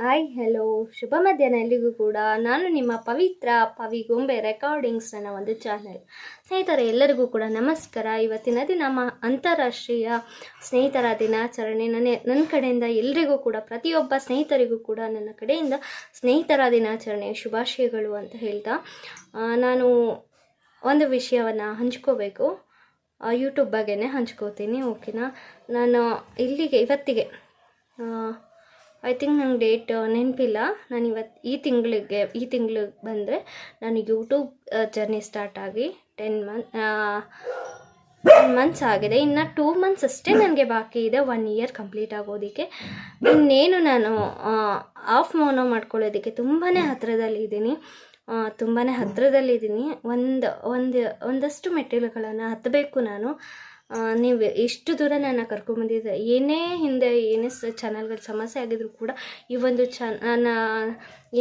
Hi hello ಶುಭ ಮಧ್ಯಾಹ್ನ ಎಲ್ಲಿಗೂ ಕೂಡ. ನಾನು ನಿಮ್ಮ ಪವಿತ್ರ ಪವಿಗೊಂಬೆ ರೆಕಾರ್ಡಿಂಗ್ಸ್ ನನ್ನ ಒಂದು ಚಾನೆಲ್. ಸ್ನೇಹಿತರೆ ಎಲ್ಲರಿಗೂ ಕೂಡ ನಮಸ್ಕಾರ. ಇವತ್ತಿನ ದಿನ ಅಂತಾರಾಷ್ಟ್ರೀಯ ಸ್ನೇಹಿತರ ದಿನಾಚರಣೆ. ನನ್ನ ಕಡೆಯಿಂದ ಎಲ್ರಿಗೂ ಕೂಡ, ಪ್ರತಿಯೊಬ್ಬ ಸ್ನೇಹಿತರಿಗೂ ಕೂಡ ನನ್ನ ಕಡೆಯಿಂದ ಸ್ನೇಹಿತರ ದಿನಾಚರಣೆಯ ಶುಭಾಶಯಗಳು ಅಂತ ಹೇಳ್ತಾ, ನಾನು ಒಂದು ವಿಷಯವನ್ನು ಹಂಚ್ಕೋಬೇಕು. ಯೂಟ್ಯೂಬ್ ಬಗ್ಗೆನೇ ಹಂಚ್ಕೋತೀನಿ, ಓಕೆನಾ. ನಾನು ಇವತ್ತಿಗೆ ಐ ಥಿಂಕ್ ನಂಗೆ ಡೇಟ್ ನೆನಪಿಲ್ಲ. ನಾನು ಈ ತಿಂಗಳಿಗೆ ಬಂದರೆ ನಾನು ಯೂಟ್ಯೂಬ್ ಜರ್ನಿ ಸ್ಟಾರ್ಟ್ ಆಗಿ 10 ಮಂತ್ಸ್ ಆಗಿದೆ. ಇನ್ನು 2 ಮಂತ್ಸ್ ಅಷ್ಟೇ ನನಗೆ ಬಾಕಿ ಇದೆ 1 ಇಯರ್ ಕಂಪ್ಲೀಟ್ ಆಗೋದಕ್ಕೆ. ಇನ್ನೇನು ನಾನು ಆಫ್ ಮೋನೋ ಮಾಡ್ಕೊಳ್ಳೋದಕ್ಕೆ ತುಂಬಾ ಹತ್ತಿರದಲ್ಲಿದ್ದೀನಿ. ಒಂದಷ್ಟು ಮೆಟ್ಟಿಲುಗಳನ್ನು ಹತ್ತಬೇಕು ನಾನು. ನೀವು ಎಷ್ಟು ದೂರ ನನ್ನ ಕರ್ಕೊಂಬಂದಿದ್ದೆ, ಏನೇ ಚಾನಲ್ಗಳ ಸಮಸ್ಯೆ ಆಗಿದ್ರು ಕೂಡ, ಈ ಒಂದು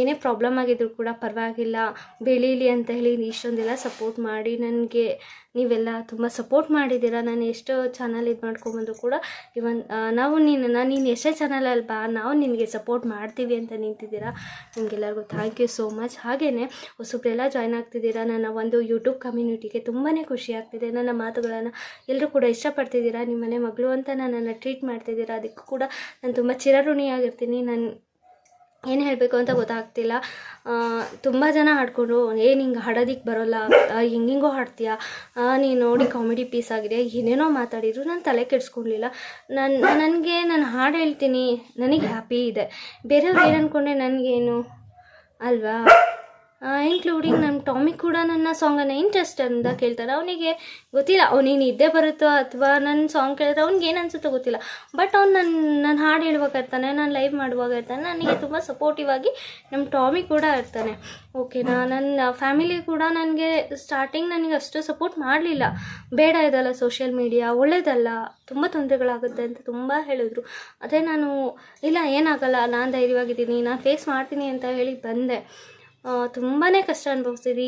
ಏನೇ ಪ್ರಾಬ್ಲಮ್ ಆಗಿದ್ರು ಕೂಡ ಪರವಾಗಿಲ್ಲ, ಬೆಳೀಲಿ ಅಂತ ಹೇಳಿ ಇಷ್ಟೊಂದೆಲ್ಲ ಸಪೋರ್ಟ್ ಮಾಡಿ ನನಗೆ ನೀವೆಲ್ಲ ತುಂಬ ಸಪೋರ್ಟ್ ಮಾಡಿದ್ದೀರಾ. ನಾನು ಎಷ್ಟೋ ಚಾನಲ್ ಮಾಡ್ಕೊಂಬಂದು ಕೂಡ ನೀನು ಎಷ್ಟೇ ಚಾನಲ್ ಅಲ್ವಾ, ನಾವು ನಿನಗೆ ಸಪೋರ್ಟ್ ಮಾಡ್ತೀವಿ ಅಂತ ನಿಂತಿದ್ದೀರಾ. ನಿಮಗೆಲ್ಲರಿಗೂ ಥ್ಯಾಂಕ್ ಯು ಸೋ ಮಚ್. ಹಾಗೆಯೇ ಹೊಸಬ್ರೆಲ್ಲ ಜಾಯ್ನ್ ಆಗ್ತಿದ್ದೀರಾ ನನ್ನ ಒಂದು ಯೂಟ್ಯೂಬ್ ಕಮ್ಯುನಿಟಿಗೆ. ತುಂಬಾ ಖುಷಿ ಆಗ್ತಿದೆ. ನನ್ನ ಮಾತುಗಳನ್ನು ಎಲ್ಲರೂ ಕೂಡ ಇಷ್ಟಪಡ್ತಿದ್ದೀರಾ. ನಿಮ್ಮ ಮನೆ ಮಗಳು ಅಂತ ನನ್ನನ್ನು ಟ್ರೀಟ್ ಮಾಡ್ತಿದ್ದೀರಾ. ಅದಕ್ಕೂ ಕೂಡ ನಾನು ತುಂಬ ಚಿರಋಣಿಯಾಗಿರ್ತೀನಿ. ನಾನು ಏನು ಹೇಳಬೇಕು ಅಂತ ಗೊತ್ತಾಗ್ತಿಲ್ಲ. ತುಂಬ ಜನ ಹಾಡ್ಕೊಂಡ್ರು, ಹಿಂಗೆ ಹಾಡೋದಿಕ್ಕೆ ಬರೋಲ್ಲ, ಹೆಂಗಿಂಗೋ ಹಾಡ್ತೀಯಾ, ನೀನು ನೋಡಿ ಕಾಮಿಡಿ ಪೀಸ್ ಆಗಿದೆ, ಏನೇನೋ ಮಾತಾಡಿದ್ರು. ನಾನು ತಲೆ ಕೆಡಿಸ್ಕೊಳ್ಲಿಲ್ಲ. ನಾನು ಹಾಡು ಹೇಳ್ತೀನಿ, ನನಗೆ ಹ್ಯಾಪಿ ಇದೆ. ಬೇರೆಯವ್ರು ಏನು ಅಂದ್ಕೊಂಡೆ ನನಗೇನು ಅಲ್ವಾ. ಇನ್ಕ್ಲೂಡಿಂಗ್ ನಮ್ಮ ಟಾಮಿ ಕೂಡ ನನ್ನ ಸಾಂಗನ್ನು ಇಂಟ್ರೆಸ್ಟ್ ಅಂತ ಕೇಳ್ತಾರೆ. ಅವನಿಗೆ ಗೊತ್ತಿಲ್ಲ, ಅವನಿಗೆ ನಿದ್ದೆ ಬರುತ್ತೋ ಅಥವಾ ನನ್ನ ಸಾಂಗ್ ಕೇಳಿದ್ರೆ ಅವ್ನಿಗೆ ಏನು ಅನಿಸುತ್ತೋ ಗೊತ್ತಿಲ್ಲ. ಬಟ್ ಅವ್ನು ನಾನು ಹಾಡು ಹೇಳುವಾಗ ಇರ್ತಾನೆ, ನಾನು ಲೈವ್ ಮಾಡುವಾಗ ಇರ್ತಾನೆ. ನನಗೆ ತುಂಬ ಸಪೋರ್ಟಿವ್ ಆಗಿ ನಮ್ಮ ಟಾಮಿ ಕೂಡ ಇರ್ತಾನೆ, ಓಕೆನಾ. ನನ್ನ ಫ್ಯಾಮಿಲಿ ಕೂಡ ಸ್ಟಾರ್ಟಿಂಗ್ ನನಗೆ ಅಷ್ಟು ಸಪೋರ್ಟ್ ಮಾಡಲಿಲ್ಲ. ಬೇಡ ಇದಲ್ಲ ಸೋಷಿಯಲ್ ಮೀಡಿಯಾ, ಒಳ್ಳೇದಲ್ಲ, ತುಂಬ ತೊಂದರೆಗಳಾಗುತ್ತೆ ಅಂತ ತುಂಬ ಹೇಳಿದ್ರು. ಅದೇ ನಾನು ಇಲ್ಲ ಏನಾಗಲ್ಲ, ನಾನು ಧೈರ್ಯವಾಗಿದ್ದೀನಿ, ನಾನು ಫೇಸ್ ಮಾಡ್ತೀನಿ ಅಂತ ಹೇಳಿ ಬಂದೆ. ತುಂಬಾ ಕಷ್ಟ ಅನುಭವಿಸ್ತೀನಿ.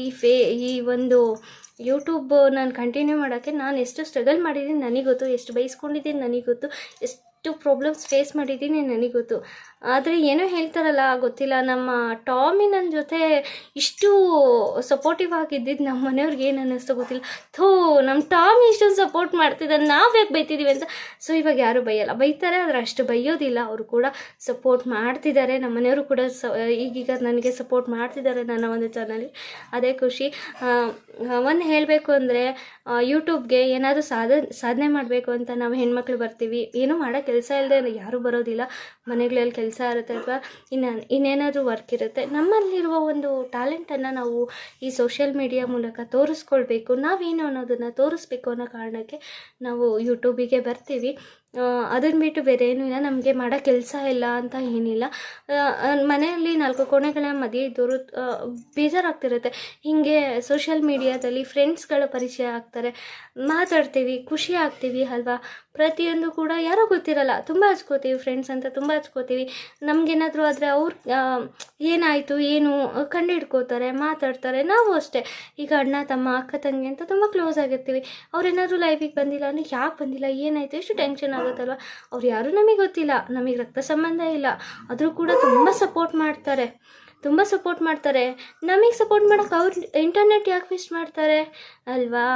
ಈ ಒಂದು ಯೂಟ್ಯೂಬ್ ನಾನು ಕಂಟಿನ್ಯೂ ಮಾಡೋಕ್ಕೆ ನಾನು ಎಷ್ಟು ಸ್ಟ್ರಗಲ್ ಮಾಡಿದ್ದೀನಿ ನನಗೆ ಗೊತ್ತು, ಎಷ್ಟು ಬೈಸ್ಕೊಂಡಿದ್ದೀನಿ ನನಗೆ ಗೊತ್ತು, ಎಷ್ಟು ಪ್ರಾಬ್ಲಮ್ಸ್ ಫೇಸ್ ಮಾಡಿದ್ದೀನಿ ನನಗೆ ಗೊತ್ತು. ಆದರೆ ಏನೋ ಹೇಳ್ತಾರಲ್ಲ ಗೊತ್ತಿಲ್ಲ, ನಮ್ಮ ಟಾಮಿ ನನ್ನ ಜೊತೆ ಇಷ್ಟು ಸಪೋರ್ಟಿವ್ ಆಗಿದ್ದಿದ್ದು ನಮ್ಮ ಮನೆಯವ್ರಿಗೆ ಏನು ಅನ್ನಿಸ್ತೋ ಗೊತ್ತಿಲ್ಲ. ನಮ್ಮ ಟಾಮಿ ಇಷ್ಟೊಂದು ಸಪೋರ್ಟ್ ಮಾಡ್ತಿದ್ದಾರೆ, ನಾವು ಯಾಕೆ ಬೈತಿದ್ದೀವಿ ಅಂತ. ಸೊ ಇವಾಗ ಯಾರು ಬೈತಾರೆ, ಆದರೆ ಅಷ್ಟು ಬೈಯೋದಿಲ್ಲ. ಅವರು ಕೂಡ ಸಪೋರ್ಟ್ ಮಾಡ್ತಿದ್ದಾರೆ. ನಮ್ಮ ಮನೆಯವರು ಕೂಡ ಈಗೀಗ ನನಗೆ ಸಪೋರ್ಟ್ ಮಾಡ್ತಿದ್ದಾರೆ ನನ್ನ ಒಂದು ಚಾನಲ್ಗೆ. ಅದೇ ಖುಷಿ. ಒಂದು ಹೇಳಬೇಕು ಅಂದರೆ, ಯೂಟ್ಯೂಬ್ಗೆ ಏನಾದರೂ ಸಾಧನೆ ಮಾಡಬೇಕು ಅಂತ ನಾವು ಹೆಣ್ಮಕ್ಳು ಬರ್ತೀವಿ. ಏನೂ ಮಾಡೋ ಕೆಲಸ ಇಲ್ಲದೆ ಯಾರೂ ಬರೋದಿಲ್ಲ. ಮನೆಗಳಲ್ಲಿ ಕೆಲಸ ಇರುತ್ತೆ ಅಥವಾ ಇನ್ನೇನಾದರೂ ವರ್ಕ್ ಇರುತ್ತೆ. ನಮ್ಮಲ್ಲಿರುವ ಒಂದು ಟ್ಯಾಲೆಂಟನ್ನು ನಾವು ಈ ಸೋಷಿಯಲ್ ಮೀಡಿಯಾ ಮೂಲಕ ತೋರಿಸ್ಕೊಳ್ಬೇಕು, ನಾವೇನು ಅನ್ನೋದನ್ನು ತೋರಿಸ್ಬೇಕು ಅನ್ನೋ ಕಾರಣಕ್ಕೆ ನಾವು ಯೂಟ್ಯೂಬಿಗೆ ಬರ್ತೀವಿ. ಅದನ್ನು ಬಿಟ್ಟು ಬೇರೆ ಏನೂ ಇಲ್ಲ. ನಮಗೆ ಮಾಡೋ ಕೆಲಸ ಇಲ್ಲ ಅಂತ ಏನಿಲ್ಲ. ಮನೆಯಲ್ಲಿ 4 ಕೋಣೆಗಳ ಮಧ್ಯೆ ಇದ್ದವರು ಬೇಜಾರಾಗ್ತಿರುತ್ತೆ. ಹೀಗೆ ಸೋಷಿಯಲ್ ಮೀಡಿಯಾದಲ್ಲಿ ಫ್ರೆಂಡ್ಸ್ಗಳ ಪರಿಚಯ ಆಗ್ತಾರೆ, ಮಾತಾಡ್ತೀವಿ, ಖುಷಿ ಆಗ್ತೀವಿ ಅಲ್ವಾ. ಪ್ರತಿಯೊಂದು ಕೂಡ ಯಾರೋ ಗೊತ್ತಿರಲ್ಲ, ತುಂಬ ಹಚ್ಕೋತೀವಿ, ಫ್ರೆಂಡ್ಸ್ ಅಂತ ತುಂಬ ಹಚ್ಕೋತೀವಿ. ನಮಗೇನಾದರೂ ಆದರೆ ಅವ್ರು ಏನಾಯಿತು ಏನು ಕಂಡು ಹಿಡ್ಕೋತಾರೆ, ಮಾತಾಡ್ತಾರೆ. ನಾವು ಅಷ್ಟೇ, ಈಗ ಅಣ್ಣ ತಮ್ಮ ಅಕ್ಕ ತಂಗಿ ಅಂತ ತುಂಬ ಕ್ಲೋಸ್ ಆಗಿರ್ತೀವಿ. ಅವ್ರೇನಾದರೂ ಲೈವಿಗೆ ಬಂದಿಲ್ಲ ಅಂದರೆ ಯಾಕೆ ಬಂದಿಲ್ಲ, ಏನಾಯಿತು, ಎಷ್ಟು ಟೆನ್ಷನ್ ಆಗುತ್ತಲ್ವ. ಅವ್ರು ಯಾರೂ ನಮಗೆ ಗೊತ್ತಿಲ್ಲ, ನಮಗೆ ರಕ್ತ ಸಂಬಂಧ ಇಲ್ಲ, ಆದರೂ ಕೂಡ ತುಂಬ ಸಪೋರ್ಟ್ ಮಾಡ್ತಾರೆ. ನಮಗೆ ಸಪೋರ್ಟ್ ಮಾಡೋಕೆ ಅವ್ರು ಇಂಟರ್ನೆಟ್ ಯಾಕೆ ವೇಸ್ಟ್ ಮಾಡ್ತಾರೆ ಅಲ್ವಾ.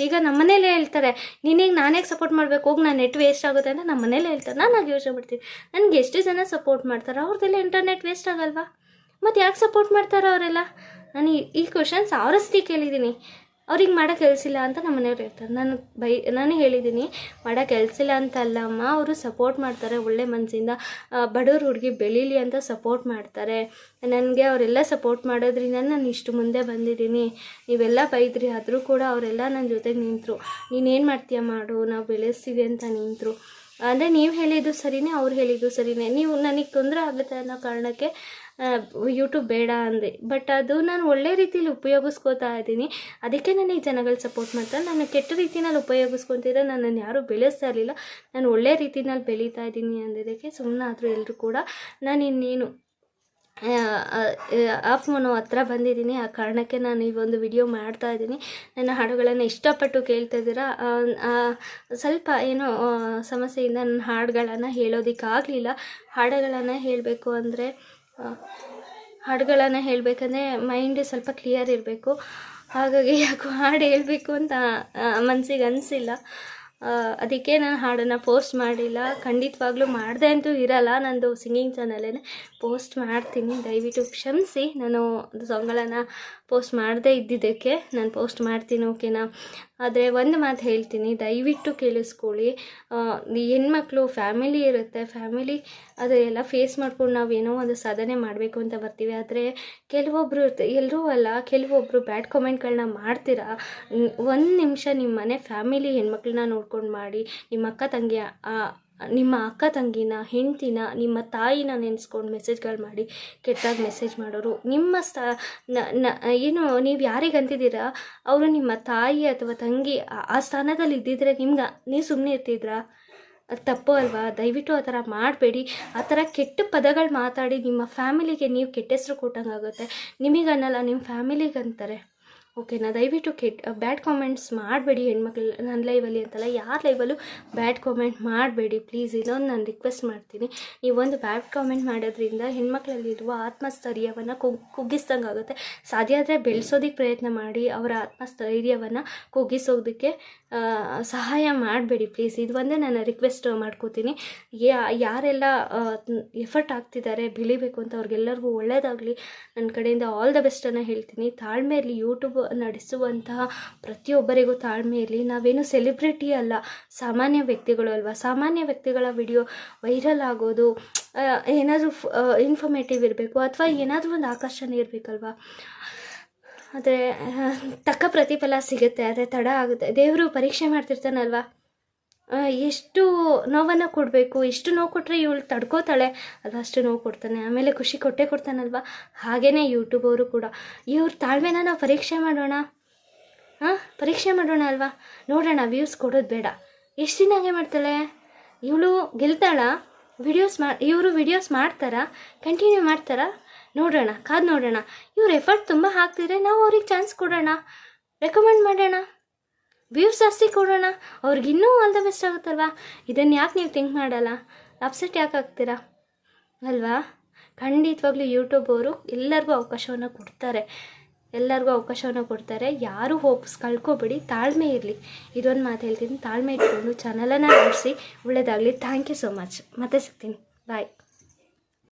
ಈಗ ನಮ್ಮ ಮನೇಲೇ ಹೇಳ್ತಾರೆ, ನಿನಗೆ ನಾನೇ ಸಪೋರ್ಟ್ ಮಾಡಬೇಕು, ಹೋಗಿ ನಾನು ನೆಟ್ ವೇಸ್ಟ್ ಆಗುತ್ತೆ ಅಂತ ನಮ್ಮ ಮನೇಲೇ ಹೇಳ್ತಾರೆ. ನಾನು ಆಗ ಯೋಚನೆ ಮಾಡ್ತೀನಿ, ನನಗೆ ಎಷ್ಟು ಜನ ಸಪೋರ್ಟ್ ಮಾಡ್ತಾರೆ, ಅವ್ರದ್ದೆಲ್ಲ ಇಂಟರ್ನೆಟ್ ವೇಸ್ಟ್ ಆಗಲ್ವಾ, ಮತ್ತು ಯಾಕೆ ಸಪೋರ್ಟ್ ಮಾಡ್ತಾರೋ ಅವರೆಲ್ಲ. ನಾನು ಈ ಕ್ವಶನ್ 1000 ಸತಿ ಕೇಳಿದ್ದೀನಿ. ಅವ್ರಿಗೆ ಮಾಡೋ ಕೆಲಸ ಇಲ್ಲ ಅಂತ ನಮ್ಮ ಮನೆಯವ್ರು ಹೇಳ್ತಾರೆ. ನಾನು ಹೇಳಿದ್ದೀನಿ, ಮಾಡೋ ಕೆಲಸ ಇಲ್ಲ ಅಂತ ಅಲ್ಲ ಅಮ್ಮ, ಅವರು ಸಪೋರ್ಟ್ ಮಾಡ್ತಾರೆ ಒಳ್ಳೆ ಮನಸ್ಸಿಂದ. ಬಡವ್ರ ಹುಡುಗಿ ಬೆಳೀಲಿ ಅಂತ ಸಪೋರ್ಟ್ ಮಾಡ್ತಾರೆ. ನನಗೆ ಅವರೆಲ್ಲ ಸಪೋರ್ಟ್ ಮಾಡೋದ್ರಿಂದ ನಾನು ಇಷ್ಟು ಮುಂದೆ ಬಂದಿದ್ದೀನಿ. ನೀವೆಲ್ಲ ಬೈದ್ರಿ, ಆದರೂ ಕೂಡ ಅವರೆಲ್ಲ ನನ್ನ ಜೊತೆಗೆ ನಿಂತರು. ನೀನೇನು ಮಾಡ್ತೀಯ ಮಾಡು, ನಾವು ಬೆಳೆಸ್ತೀವಿ ಅಂತ ನಿಂತರು. ಅಂದರೆ ನೀವು ಹೇಳಿದ್ದು ಸರಿಯೇ, ಅವ್ರು ಹೇಳಿದ್ದು ಸರಿಯೇ. ನೀವು ನನಗೆ ತೊಂದರೆ ಆಗುತ್ತೆ ಅನ್ನೋ ಕಾರಣಕ್ಕೆ ಯೂಟ್ಯೂಬ್ ಬೇಡ ಅಂದೆ. ಬಟ್ ಅದು ನಾನು ಒಳ್ಳೆ ರೀತಿಯಲ್ಲಿ ಉಪಯೋಗಿಸ್ಕೋತಾ ಇದ್ದೀನಿ. ಅದಕ್ಕೆ ನನಗೆ ಜನಗಳು ಸಪೋರ್ಟ್ ಮಾಡ್ತಾರೆ. ನಾನು ಕೆಟ್ಟ ರೀತಿಯಲ್ಲಿ ಉಪಯೋಗಿಸ್ಕೊತಿದ್ದರೆ ನನ್ನನ್ನು ಯಾರೂ ಬೆಳೆಸ್ತಾ ಇರಲಿಲ್ಲ. ನಾನು ಒಳ್ಳೆ ರೀತಿಯಲ್ಲಿ ಬೆಳೀತಾ ಇದ್ದೀನಿ ಅಂದಿದ್ದಕ್ಕೆ ಸುಮ್ಮನಾದರೂ ಎಲ್ಲರೂ ಕೂಡ. ನಾನು ಇನ್ನೇನು ಆಫ್ ಮೋನೋ ಹತ್ರ ಬಂದಿದ್ದೀನಿ. ಆ ಕಾರಣಕ್ಕೆ ನಾನು ಈ ಒಂದು ವಿಡಿಯೋ ಮಾಡ್ತಾ ಇದ್ದೀನಿ. ನನ್ನ ಹಾಡುಗಳನ್ನು ಇಷ್ಟಪಟ್ಟು ಕೇಳ್ತಾ ಇದ್ದೀರಾ. ಸ್ವಲ್ಪ ಏನೋ ಸಮಸ್ಯೆಯಿಂದ ನನ್ನ ಹಾಡುಗಳನ್ನು ಹೇಳೋದಕ್ಕಾಗಲಿಲ್ಲ. ಹಾಡುಗಳನ್ನು ಹೇಳಬೇಕಂದ್ರೆ ಮೈಂಡ್ ಸ್ವಲ್ಪ ಕ್ಲಿಯರ್ ಇರಬೇಕು. ಹಾಗಾಗಿ ಯಾಕೋ ಹಾಡು ಹೇಳಬೇಕು ಅಂತ ಮನಸ್ಸಿಗೆ ಅನಿಸಿಲ್ಲ. ಅದಕ್ಕೆ ನಾನು ಹಾಡನ್ನು ಪೋಸ್ಟ್ ಮಾಡಿಲ್ಲ. ಖಂಡಿತವಾಗ್ಲೂ ಮಾಡದೆ ಅಂತೂ ಇರಲ್ಲ. ನಂದು ಸಿಂಗಿಂಗ್ ಚಾನಲೇ ಪೋಸ್ಟ್ ಮಾಡ್ತೀನಿ. ದಯವಿಟ್ಟು ಕ್ಷಮಿಸಿ, ನಾನು ಸಾಂಗ್ಗಳನ್ನು ಪೋಸ್ಟ್ ಮಾಡದೇ ಇದ್ದಿದ್ದಕ್ಕೆ. ನಾನು ಪೋಸ್ಟ್ ಮಾಡ್ತೀನಿ, ಓಕೆನಾ. ಆದರೆ ಒಂದು ಮಾತು ಹೇಳ್ತೀನಿ, ದಯವಿಟ್ಟು ಕೇಳಿಸ್ಕೊಳ್ಳಿ. ಹೆಣ್ಮಕ್ಳು ಫ್ಯಾಮಿಲಿ ಇರುತ್ತೆ, ಫ್ಯಾಮಿಲಿ ಅದೆಲ್ಲ ಫೇಸ್ ಮಾಡ್ಕೊಂಡು ನಾವೇನೋ ಒಂದು ಸಾಧನೆ ಮಾಡಬೇಕು ಅಂತ ಬರ್ತೀವಿ. ಆದರೆ ಕೆಲವೊಬ್ಬರು ಎಲ್ಲರೂ ಅಲ್ಲ, ಕೆಲವೊಬ್ಬರು ಬ್ಯಾಡ್ ಕಾಮೆಂಟ್ಗಳನ್ನ ಮಾಡ್ತೀರಾ. ಒಂದು ನಿಮಿಷ ನಿಮ್ಮ ಮನೆ ಫ್ಯಾಮಿಲಿ ಹೆಣ್ಮಕ್ಳನ್ನ ನೋಡ್ಕೊಂಡು ಮಾಡಿ. ನಿಮ್ಮ ಅಕ್ಕ ತಂಗಿನ, ಹೆಂಡ್ತಿನ, ನಿಮ್ಮ ತಾಯಿನ ನೆನೆಸ್ಕೊಂಡು ಮೆಸೇಜ್ಗಳು ಮಾಡಿ. ಕೆಟ್ಟದಾಗಿ ಮೆಸೇಜ್ ಮಾಡೋರು ನಿಮ್ಮ ಏನು ನೀವು ಯಾರಿಗೆ ಅಂತಿದ್ದೀರಾ ಅವರು ನಿಮ್ಮ ತಾಯಿ ಅಥವಾ ತಂಗಿ ಆ ಸ್ಥಾನದಲ್ಲಿ ಇದ್ದಿದ್ರೆ ನೀವು ಸುಮ್ಮನೆ ಇರ್ತಿದ್ರಾ? ಅದು ತಪ್ಪು ಅಲ್ವಾ? ದಯವಿಟ್ಟು ಆ ಥರ ಮಾಡಬೇಡಿ. ಆ ಥರ ಕೆಟ್ಟ ಪದಗಳು ಮಾತಾಡಿ ನಿಮ್ಮ ಫ್ಯಾಮಿಲಿಗೆ ನೀವು ಕೆಟ್ಟ ಹೆಸರು ಕೊಟ್ಟಂಗಾಗುತ್ತೆ. ನಿಮಗನ್ನಲ್ಲ, ನಿಮ್ಮ ಫ್ಯಾಮಿಲಿಗೆ ಅಂತಾರೆ, ಓಕೆನಾ. ದಯವಿಟ್ಟು ಬ್ಯಾಡ್ ಕಾಮೆಂಟ್ಸ್ ಮಾಡಬೇಡಿ ಹೆಣ್ಮಕ್ಳು. ನನ್ನ ಲೈವಲ್ಲಿ ಅಂತಲ್ಲ, ಯಾರ ಲೈವಲ್ಲೂ ಬ್ಯಾಡ್ ಕಾಮೆಂಟ್ ಮಾಡಬೇಡಿ ಪ್ಲೀಸ್. ಇದೊಂದು ನಾನು ರಿಕ್ವೆಸ್ಟ್ ಮಾಡ್ತೀನಿ. ನೀವೊಂದು ಬ್ಯಾಡ್ ಕಾಮೆಂಟ್ ಮಾಡೋದ್ರಿಂದ ಹೆಣ್ಮಕ್ಳಲ್ಲಿರುವ ಆತ್ಮಸ್ಥೈರ್ಯವನ್ನು ಕುಗ್ಗಿಸ್ದಂಗೆ ಆಗುತ್ತೆ. ಸಾಧ್ಯ ಆದರೆ ಬೆಳೆಸೋದಕ್ಕೆ ಪ್ರಯತ್ನ ಮಾಡಿ, ಅವರ ಆತ್ಮಸ್ಥೈರ್ಯವನ್ನು ಕುಗ್ಗಿಸೋದಕ್ಕೆ ಸಹಾಯ ಮಾಡಬೇಡಿ ಪ್ಲೀಸ್. ಇದು ಒಂದೇ ನಾನು ರಿಕ್ವೆಸ್ಟ್ ಮಾಡ್ಕೋತೀನಿ. ಯಾರೆಲ್ಲ ಎಫರ್ಟ್ ಆಗ್ತಿದ್ದಾರೆ ಬೆಳಿಬೇಕು ಅಂತ ಅವ್ರಿಗೆಲ್ಲರಿಗೂ ಒಳ್ಳೆಯದಾಗಲಿ. ನನ್ನ ಕಡೆಯಿಂದ ಆಲ್ ದ ಬೆಸ್ಟನ್ನು ಹೇಳ್ತೀನಿ. ತಾಳ್ಮೆಯಲ್ಲಿ ಯೂಟ್ಯೂಬ್ ನಡೆಸುವಂತಹ ಪ್ರತಿಯೊಬ್ಬರಿಗೂ ತಾಳ್ಮೆ ಇರಲಿ. ನಾವೇನು ಸೆಲೆಬ್ರಿಟಿ ಅಲ್ಲ, ಸಾಮಾನ್ಯ ವ್ಯಕ್ತಿಗಳು ಅಲ್ವಾ. ಸಾಮಾನ್ಯ ವ್ಯಕ್ತಿಗಳ ವಿಡಿಯೋ ವೈರಲ್ ಆಗೋದು ಏನಾದರೂ ಇನ್ಫಾರ್ಮೇಟಿವ್ ಇರಬೇಕು, ಅಥವಾ ಏನಾದರೂ ಒಂದು ಆಕರ್ಷಣೆ ಇರಬೇಕಲ್ವಾ. ಆದರೆ ತಕ್ಕ ಪ್ರತಿಫಲ ಸಿಗುತ್ತೆ, ಆದರೆ ತಡ ಆಗುತ್ತೆ. ದೇವರು ಪರೀಕ್ಷೆ ಮಾಡ್ತಿರ್ತಾನಲ್ವ, ಎಷ್ಟು ನೋವನ್ನು ಕೊಡಬೇಕು, ಎಷ್ಟು ನೋವು ಕೊಟ್ಟರೆ ಇವಳು ತಡ್ಕೋತಾಳೆ ಅಲ್ವಾ, ಅಷ್ಟು ನೋವು ಕೊಡ್ತಾನೆ. ಆಮೇಲೆ ಖುಷಿ ಕೊಡ್ತಾನಲ್ವ. ಹಾಗೆಯೇ ಯೂಟ್ಯೂಬ್ ಅವರು ಕೂಡ ಇವ್ರ ತಾಳ್ಮೆನ ನಾವು ಪರೀಕ್ಷೆ ಮಾಡೋಣ ಅಲ್ವಾ. ನೋಡೋಣ, ವ್ಯೂಸ್ ಕೊಡೋದು ಬೇಡ. ಎಷ್ಟು ದಿನ ಹಾಗೆ ಮಾಡ್ತಾಳೆ ಇವಳು? ಗೆಲ್ತಾಳ? ಇವರು ವಿಡಿಯೋಸ್ ಮಾಡ್ತಾರಾ? ಕಂಟಿನ್ಯೂ ಮಾಡ್ತಾರಾ? ಕಾದು ನೋಡೋಣ. ಇವ್ರು ಎಫರ್ಟ್ ತುಂಬ ಹಾಕ್ತಿದ್ರೆ ನಾವು ಅವ್ರಿಗೆ ಚಾನ್ಸ್ ಕೊಡೋಣ, ರೆಕಮೆಂಡ್ ಮಾಡೋಣ, ವ್ಯೂಸ್ ಜಾಸ್ತಿ ಕೊಡೋಣ, ಅವ್ರಿಗಿನ್ನೂ ಆಲ್ ದ ಬೆಸ್ಟ್ ಆಗುತ್ತಲ್ವಾ. ಇದನ್ನು ಯಾಕೆ ನೀವು ಥಿಂಕ್ ಮಾಡಲ್ಲ? ಅಪ್ಸೆಟ್ ಯಾಕೆ ಆಗ್ತೀರಾ ಅಲ್ವಾ? ಖಂಡಿತವಾಗ್ಲೂ ಯೂಟ್ಯೂಬ್ ಅವರು ಎಲ್ಲರಿಗೂ ಅವಕಾಶವನ್ನು ಕೊಡ್ತಾರೆ. ಯಾರೂ ಹೋಪ್ಸ್ ಕಳ್ಕೊಬೇಡಿ, ತಾಳ್ಮೆ ಇರಲಿ. ಇದೊಂದು ಮಾತು ಹೇಳ್ತೀನಿ, ತಾಳ್ಮೆ ಇಟ್ಕೊಂಡು ಚಾನಲನ್ನು ನಡೆಸಿ. ಒಳ್ಳೆಯದಾಗಲಿ. Thank you so much. ಮತ್ತೆ ಸಿಗ್ತೀನಿ. ಬಾಯ್.